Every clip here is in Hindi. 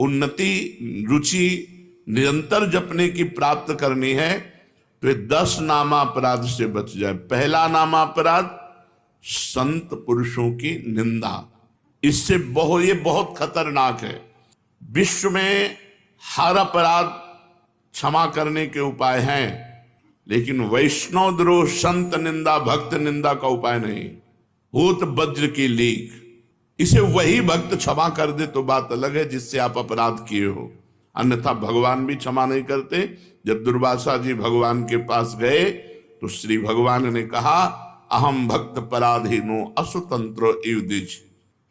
उन्नति, रुचि निरंतर जपने की प्राप्त करनी है तो ये 10 नामापराध से बच जाए। पहला नामापराध संत पुरुषों की निंदा। इससे ये बहुत खतरनाक है। विश्व में हर अपराध क्षमा करने के उपाय हैं, लेकिन वैष्णव द्रोह, संत निंदा, भक्त निंदा का उपाय नहीं। होत वज्र की लीक, इसे वही भक्त क्षमा कर दे तो बात अलग है जिससे आप अपराध किए हो, अन्यथा भगवान भी क्षमा नहीं करते। जब दुर्वासा जी भगवान के पास गए तो श्री भगवान ने कहा, अहम भक्त पराधीनो असुतंत्र इव द्विज,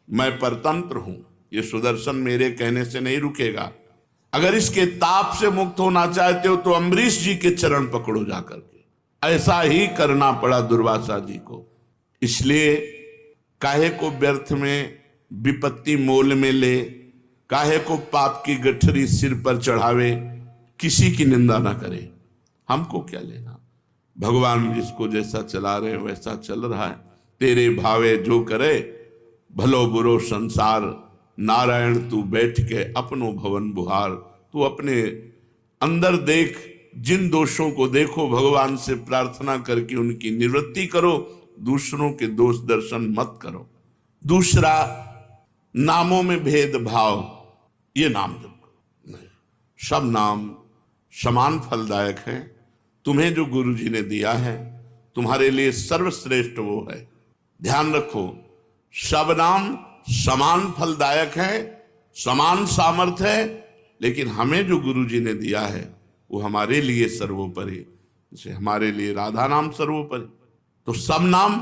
मैं परतंत्र हूं, ये सुदर्शन मेरे कहने से नहीं रुकेगा। अगर इसके ताप से मुक्त होना चाहते हो तो अम्बरीश जी के चरण पकड़ो जाकर के। ऐसा ही करना पड़ा दुर्वासा जी को। इसलिए काहे को व्यर्थ में विपत्ति मोल में ले, काहे को पाप की गठरी सिर पर चढ़ावे, किसी की निंदा ना करे। हमको क्या लेना, भगवान जिसको जैसा चला रहे वैसा चल रहा है। तेरे भावे जो करे भलो बुरो संसार, नारायण तू बैठ के अपनो भवन बुहार। तू अपने अंदर देख, जिन दोषों को देखो भगवान से प्रार्थना करके उनकी निवृत्ति करो, दूसरों के दोष दर्शन मत करो। दूसरा, नामों में भेदभाव, ये नाम जप करो नहीं, सब नाम समान फलदायक हैं। तुम्हें जो गुरु जी ने दिया है तुम्हारे लिए सर्वश्रेष्ठ वो है। ध्यान रखो, सब नाम समान फलदायक है, समान सामर्थ्य है, लेकिन हमें जो गुरु जी ने दिया है वो हमारे लिए सर्वोपरि। जैसे हमारे लिए राधा नाम सर्वोपरि, तो सब नाम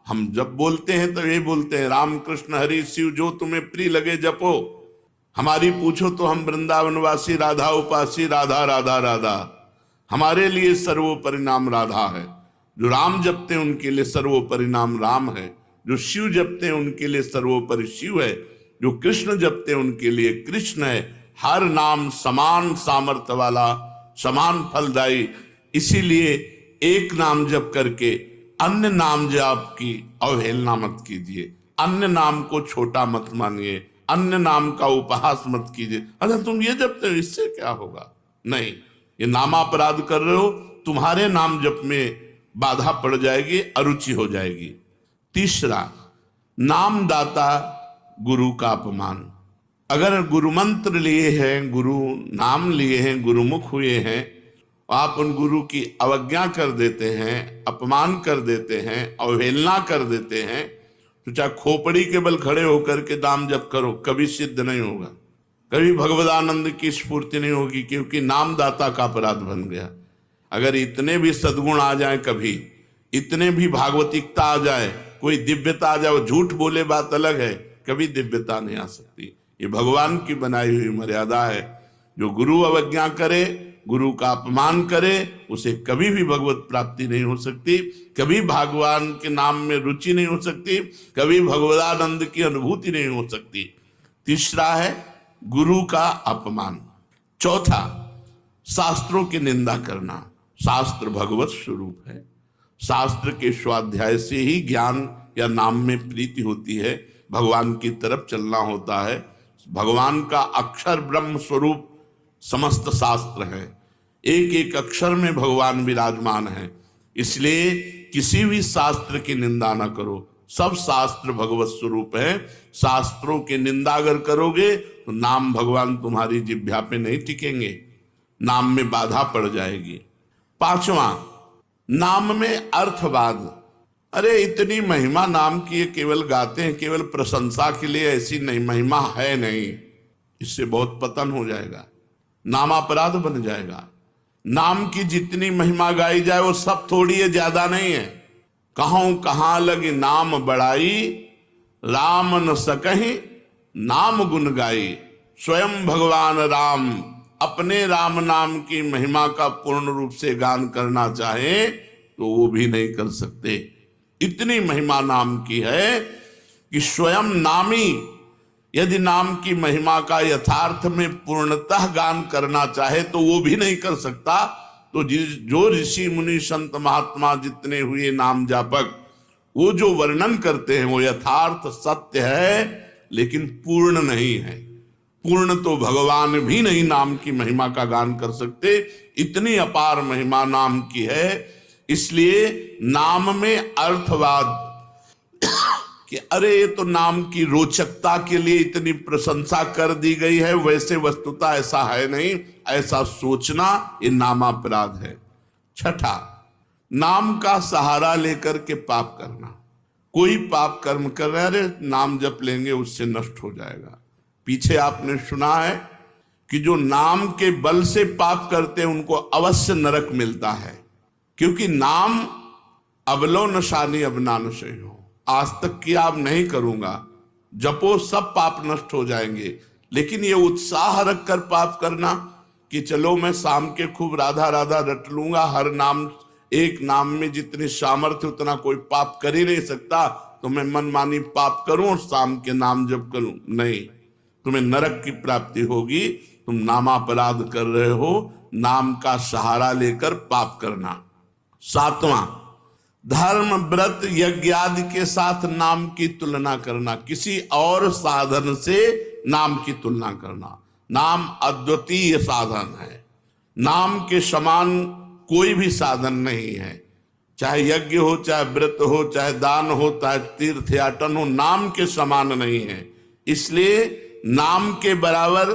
हम जब बोलते हैं तो ये बोलते हैं, राम कृष्ण हरि शिव जो तुम्हें प्रिय लगे जपो। हमारी पूछो तो हम वृंदावनवासी, राधा उपासी, राधा राधा राधा। हमारे लिए सर्वोपरि नाम राधा है। जो राम जपते हैं उनके लिए सर्वोपरि नाम राम है। जो शिव जपते हैं उनके लिए सर्वोपरि शिव है। जो कृष्ण जपते हैं उनके लिए कृष्ण है। हर नाम समान सामर्थ्य वाला, समान फलदायी। इसीलिए एक नाम जप करके अन्य नाम जाप की अवहेलना मत कीजिए, अन्य नाम को छोटा मत मानिए, अन्य नाम का उपहास मत कीजिए। अरे तुम ये जपते हो, इससे क्या होगा? नहीं, ये नामापराध कर रहे हो, तुम्हारे नाम जप में बाधा पड़ जाएगी, अरुचि हो जाएगी। तीसरा, नामदाता गुरु का अपमान। अगर गुरु मंत्र लिए हैं, गुरु नाम लिए हैं, गुरुमुख हुए हैं, आप उन गुरु की अवज्ञा कर देते हैं, अपमान कर देते हैं, अवहेलना कर देते हैं, तो चाहे खोपड़ी के बल खड़े होकर के नाम जप करो, कभी सिद्ध नहीं होगा, कभी भगवदानंद की स्फूर्ति नहीं होगी, क्योंकि नामदाता का अपराध बन गया। अगर इतने भी सद्गुण आ जाए, कभी इतने भी भागवतिकता आ जाए, कोई दिव्यता आ जाए, झूठ बोले बात अलग है, कभी दिव्यता नहीं आ सकती। ये भगवान की बनाई हुई मर्यादा है। जो गुरु अवज्ञा करे, गुरु का अपमान करे, उसे कभी भी भगवत प्राप्ति नहीं हो सकती, कभी भगवान के नाम में रुचि नहीं हो सकती, कभी भगवदानंद की अनुभूति नहीं हो सकती। तीसरा है गुरु का अपमान। चौथा, शास्त्रों की निंदा करना। शास्त्र भगवत स्वरूप है। शास्त्र के स्वाध्याय से ही ज्ञान या नाम में प्रीति होती है, भगवान की तरफ चलना होता है। भगवान का अक्षर ब्रह्म स्वरूप समस्त शास्त्र है, एक एक अक्षर में भगवान विराजमान है। इसलिए किसी भी शास्त्र की निंदा ना करो, सब शास्त्र भगवत स्वरूप है। शास्त्रों की निंदा अगर करोगे तो नाम भगवान तुम्हारी जिह्वा पे नहीं टिकेंगे, नाम में बाधा पड़ जाएगी। पांचवा, नाम में अर्थवाद। अरे इतनी महिमा नाम की, ये केवल गाते हैं, केवल प्रशंसा के लिए, ऐसी नहीं महिमा है नहीं। इससे बहुत पतन हो जाएगा, नामापराध बन जाएगा। नाम की जितनी महिमा गाई जाए वो सब थोड़ी है, ज्यादा नहीं है। कहूं कहां लगी नाम बड़ाई, राम न सकहीं नाम गुण गाई। स्वयं भगवान राम अपने राम नाम की महिमा का पूर्ण रूप से गान करना चाहे तो वो भी नहीं कर सकते। इतनी महिमा नाम की है कि स्वयं नामी यदि नाम की महिमा का यथार्थ में पूर्णतः गान करना चाहे तो वो भी नहीं कर सकता। तो जो ऋषि मुनि संत महात्मा जितने हुए नाम जापक, वो जो वर्णन करते हैं वो यथार्थ सत्य है, लेकिन पूर्ण नहीं है। पूर्ण तो भगवान भी नहीं नाम की महिमा का गान कर सकते, इतनी अपार महिमा नाम की है। इसलिए नाम में अर्थवाद कि अरे ये तो नाम की रोचकता के लिए इतनी प्रशंसा कर दी गई है, वैसे वस्तुतः ऐसा है नहीं, ऐसा सोचना ये नामापराध है। छठा, नाम का सहारा लेकर के पाप करना। कोई पाप कर्म कर रहे, अरे नाम जप लेंगे उससे नष्ट हो जाएगा। पीछे आपने सुना है कि जो नाम के बल से पाप करते हैं उनको अवश्य नरक मिलता है, क्योंकि नाम अबलो नशानी अबना नशे हो, आज तक किया अब नहीं करूंगा, जपो सब पाप नष्ट हो जाएंगे। लेकिन ये उत्साह रखकर पाप करना कि चलो मैं शाम के खूब राधा राधा रट लूंगा, हर नाम एक नाम में जितनी सामर्थ्य उतना कोई पाप कर ही नहीं सकता, तो मैं मनमानी पाप करूं और शाम के नाम जप करूं, नहीं, तुम्हें नरक की प्राप्ति होगी। तुम नामापराध कर रहे हो, नाम का सहारा लेकर पाप करना। सातवां, धर्म व्रत यज्ञ आदि के साथ नाम की तुलना करना, किसी और साधन से नाम की तुलना करना। नाम अद्वितीय साधन है, नाम के समान कोई भी साधन नहीं है, चाहे यज्ञ हो, चाहे व्रत हो, चाहे दान हो, चाहे तीर्थयाटन हो, नाम के समान नहीं है। इसलिए नाम के बराबर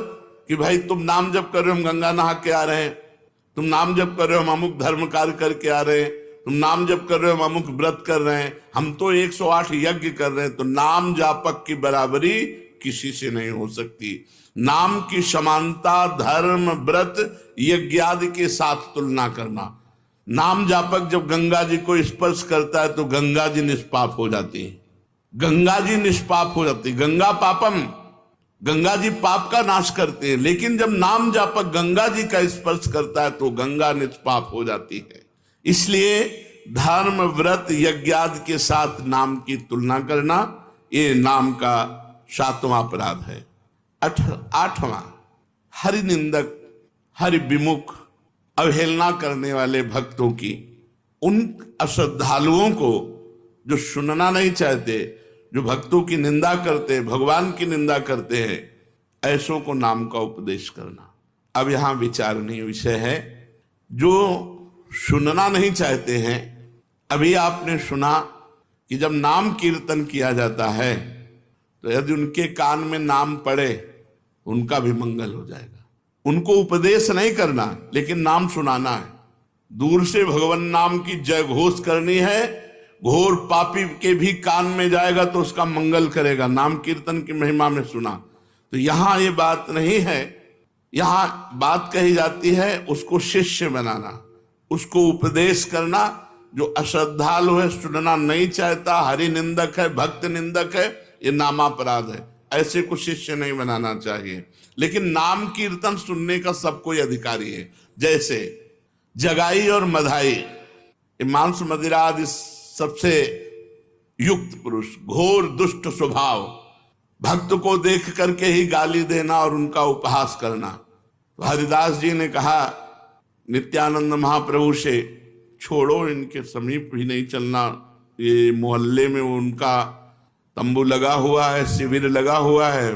कि भाई तुम नाम जप कर रहे हो, हम गंगा नहा के आ रहे हैं, तुम नाम जप कर रहे हो, हम अमुक धर्म कार्य करके आ रहे हैं, तुम नाम जप कर रहे हो, हम अमुक व्रत कर रहे हैं, हम तो 108 यज्ञ कर रहे हैं, तो नाम जापक की बराबरी किसी से नहीं हो सकती। नाम की समानता धर्म व्रत यज्ञ आदि के साथ तुलना करना। नाम जापक जब गंगा जी को स्पर्श करता है तो गंगा जी निष्पाप हो जाती है, गंगा जी निष्पाप हो जाती, गंगा पापम, गंगा जी पाप का नाश करते हैं। लेकिन जब नाम जापक गंगा जी का स्पर्श करता है तो गंगा निष्पाप हो जाती है। इसलिए धर्म व्रत यज्ञ आदि के साथ नाम की तुलना करना ये नाम का सातवां अपराध है। आठवां, हरि निंदक, हरि विमुख, अवहेलना करने वाले भक्तों की, उन अश्रद्धालुओं को जो सुनना नहीं चाहते, जो भक्तों की निंदा करते, भगवान की निंदा करते हैं, ऐसों को नाम का उपदेश करना। अब यहां विचारणीय विषय है, जो सुनना नहीं चाहते हैं, अभी आपने सुना कि जब नाम कीर्तन किया जाता है तो यदि उनके कान में नाम पड़े उनका भी मंगल हो जाएगा। उनको उपदेश नहीं करना, लेकिन नाम सुनाना है। दूर से भगवान नाम की जय घोष करनी है, घोर पापी के भी कान में जाएगा तो उसका मंगल करेगा। नाम कीर्तन की महिमा में सुना, तो यहां ये बात नहीं है, यहां बात कही जाती है उसको शिष्य बनाना, उसको उपदेश करना। जो अश्रद्धालु है, सुनना नहीं चाहता, हरि निंदक है, भक्त निंदक है, ये नामापराध है, ऐसे को शिष्य नहीं बनाना चाहिए। लेकिन नाम कीर्तन सुनने का सब कोई अधिकारी है। जैसे जगाई और मधाई, मांस मदिरा आदि सबसे युक्त पुरुष, घोर दुष्ट स्वभाव, भक्त को देख करके ही गाली देना और उनका उपहास करना। तो हरिदास जी ने कहा नित्यानंद महाप्रभु से, छोड़ो, इनके समीप भी नहीं चलना, ये मोहल्ले में उनका तंबू लगा हुआ है, शिविर लगा हुआ है,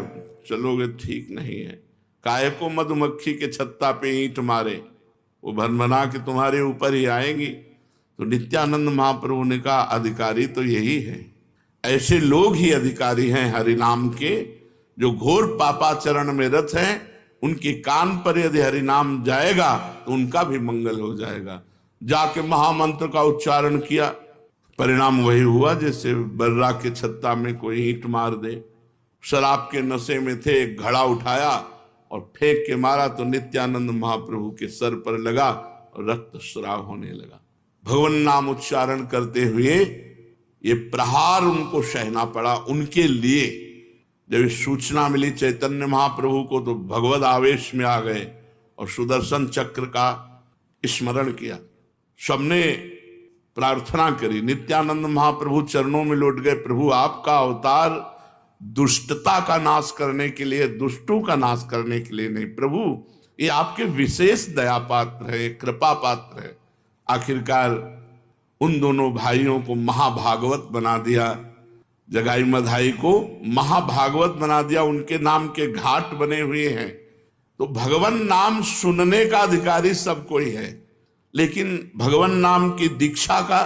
चलोगे ठीक नहीं है। काहे को मधुमक्खी के छत्ता पे ईंट मारे, वो भनभना के तुम्हारे ऊपर ही आएंगी। तो नित्यानंद महाप्रभु ने कहा अधिकारी तो यही है, ऐसे लोग ही अधिकारी हैं हरिनाम के, जो घोर पापाचरण में रत हैं, उनके कान पर यदि हरिनाम जाएगा तो उनका भी मंगल हो जाएगा। जाके महामंत्र का उच्चारण किया, परिणाम वही हुआ जैसे बर्रा के छत्ता में कोई ईंट मार दे। शराब के नशे में थे, एक घड़ा उठाया और फेंक के मारा तो नित्यानंद महाप्रभु के सर पर लगा और रक्त स्राव होने लगा। भगवान नाम उच्चारण करते हुए ये प्रहार उनको सहना पड़ा। उनके लिए जब सूचना मिली चैतन्य महाप्रभु को तो भगवद आवेश में आ गए और सुदर्शन चक्र का स्मरण किया। सबने प्रार्थना करी, नित्यानंद महाप्रभु चरणों में लौट गए, प्रभु आपका अवतार दुष्टता का नाश करने के लिए, दुष्टों का नाश करने के लिए नहीं, प्रभु ये आपके विशेष दया पात्र है, कृपा पात्र है। आखिरकार उन दोनों भाइयों को महाभागवत बना दिया। जगाई मधाई को महाभागवत बना दिया, उनके नाम के घाट बने हुए हैं। तो भगवान नाम सुनने का अधिकारी सब कोई है, लेकिन भगवान नाम की दीक्षा का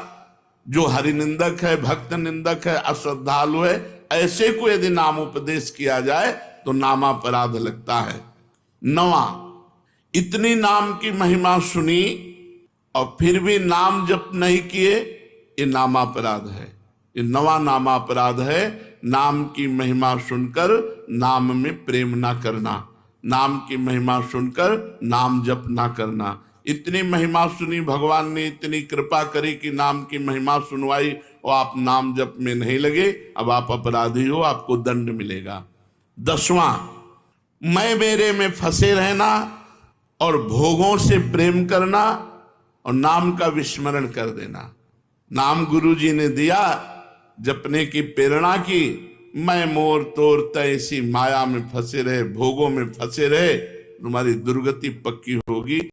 जो हरि निंदक है, भक्त निंदक है, अश्रद्धालु है, ऐसे को यदि नाम उपदेश किया जाए तो नामापराध लगता है। नवा, इतनी नाम की महिमा सुनी और फिर भी नाम जप नहीं किए, ये नामापराध है। ये नवा नामापराध है। नाम की महिमा सुनकर नाम में प्रेम ना करना, नाम की महिमा सुनकर नाम जप ना करना। इतनी महिमा सुनी, भगवान ने इतनी कृपा करी कि नाम की महिमा सुनवाई और आप नाम जप में नहीं लगे, अब आप अपराधी हो, आपको दंड मिलेगा। 10वां, मैं मेरे में फंसे रहना और भोगों से प्रेम करना और नाम का विस्मरण कर देना। नाम गुरु जी ने दिया, जपने की प्रेरणा की, मैं मोर तोर तैसी माया में फंसे रहे, भोगों में फंसे रहे, तुम्हारी दुर्गति पक्की होगी।